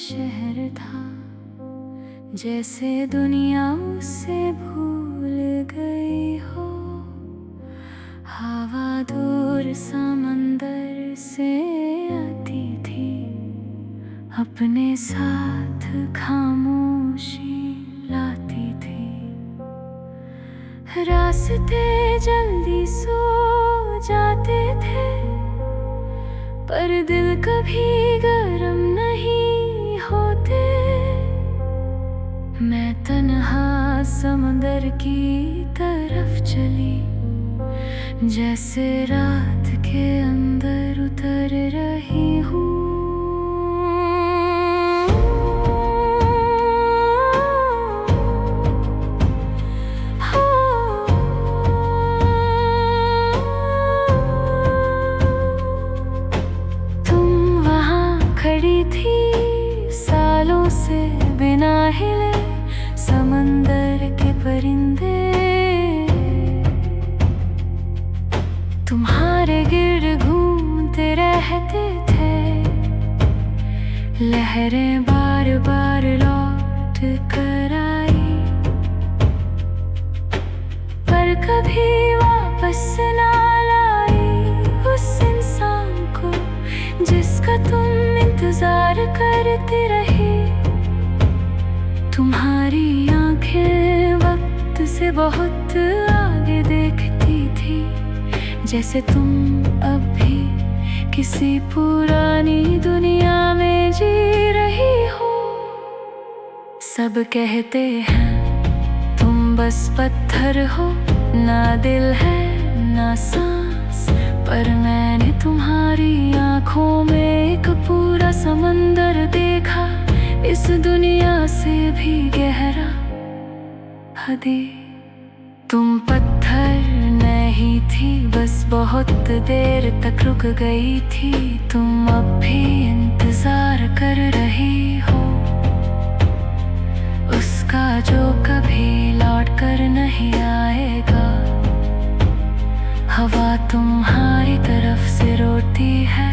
शहर था, जैसे दुनिया उससे भूल गई हो। हवा दूर समंदर से आती थी, अपने साथ खामोशी लाती थी। रास्ते जल्दी सो जाते थे, पर दिल कभी गरम नहीं होते। मैं तन्हा समंदर की तरफ चली, जैसे रात के अंदर उतर रही हूँ। खड़ी थी सालों से बिना हिले, समंदर के परिंदे तुम्हारे गिर्द घूमते रहते थे। लहरें बार बार लौट कर आई, पर कभी वापस ना लाई उस इंसान को जिसका तुम इंतजार करती रही। तुम्हारी आंखें वक्त से बहुत आगे देखती थी, जैसे तुम अब भी किसी पुरानी दुनिया में जी रही हो। सब कहते हैं तुम बस पत्थर हो, ना दिल है ना सांस, पर मैंने तुम्हारी आंखों में एक पूरा समंदर देखा, इस दुनिया से भी गहरा हदे। तुम पत्थर नहीं थी, बस बहुत देर तक रुक गई थी। तुम अब भी इंतजार कर रही हो उसका जो कभी लौट कर नहीं आएगा। हवा तुम्हारी तरफ से रोती है,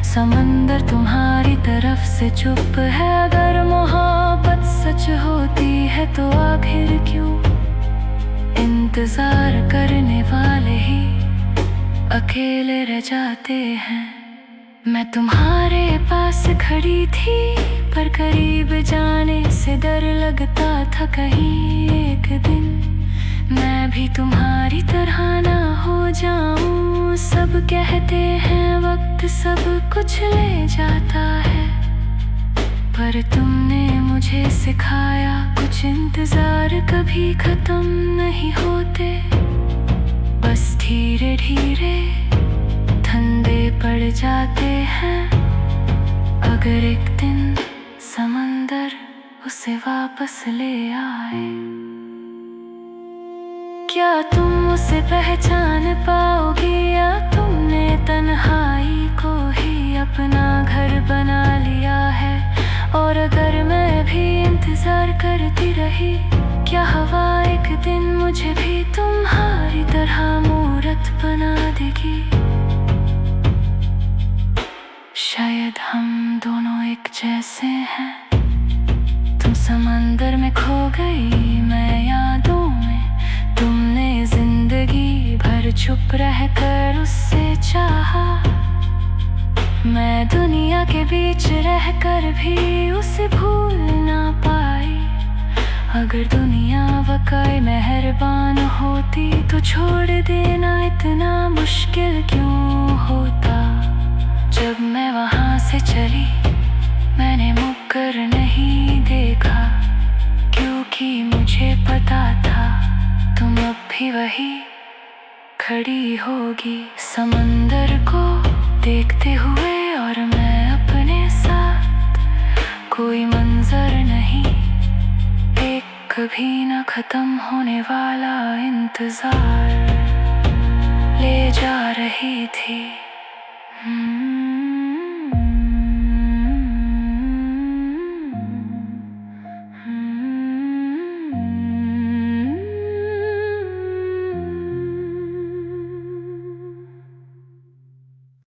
समंदर तुम्हारी तरफ से चुप है। अगर मोहब्बत सच होती है तो आखिर क्यों इंतजार करने वाले ही अकेले रह जाते हैं। मैं तुम्हारे पास खड़ी थी, पर करीब जाने से डर लगता था कहीं एक दिन मैं भी तुम्हारी तरह ना हो जाऊं। सब कहते हैं वक्त सब कुछ ले जाता है, पर तुमने मुझे सिखाया कुछ इंतजार कभी खत्म नहीं होते, बस धीरे धीरे ठंडे पड़ जाते हैं। अगर एक दिन समंदर उसे वापस ले आए, क्या तुम उसे पहचान पाओगी, या तुमने तन्हाई को ही अपना घर बना लिया है। और अगर मैं भी इंतजार करती रही, क्या हवा एक दिन मुझे भी तुम्हारी तरह मूरत बना देगी। शायद हम दोनों एक जैसे हैं, तुम समंदर में खो गई, मैं यादों में। तुमने जिंदगी भर चुप रहकर उससे चाहा, मैं दुनिया के बीच रहकर भी उसे भूल ना पाई। अगर दुनिया वाकई मेहरबान होती तो छोड़ देना इतना मुश्किल क्यों होता। जब मैं वहां से चली मैंने मुड़कर नहीं देखा, क्योंकि मुझे पता था तुम अब भी वही खड़ी होगी समंदर को देखते हुए। और मैं अपने साथ कोई मंजर नहीं, एक कभी ना खत्म होने वाला इंतजार ले जा रही थी।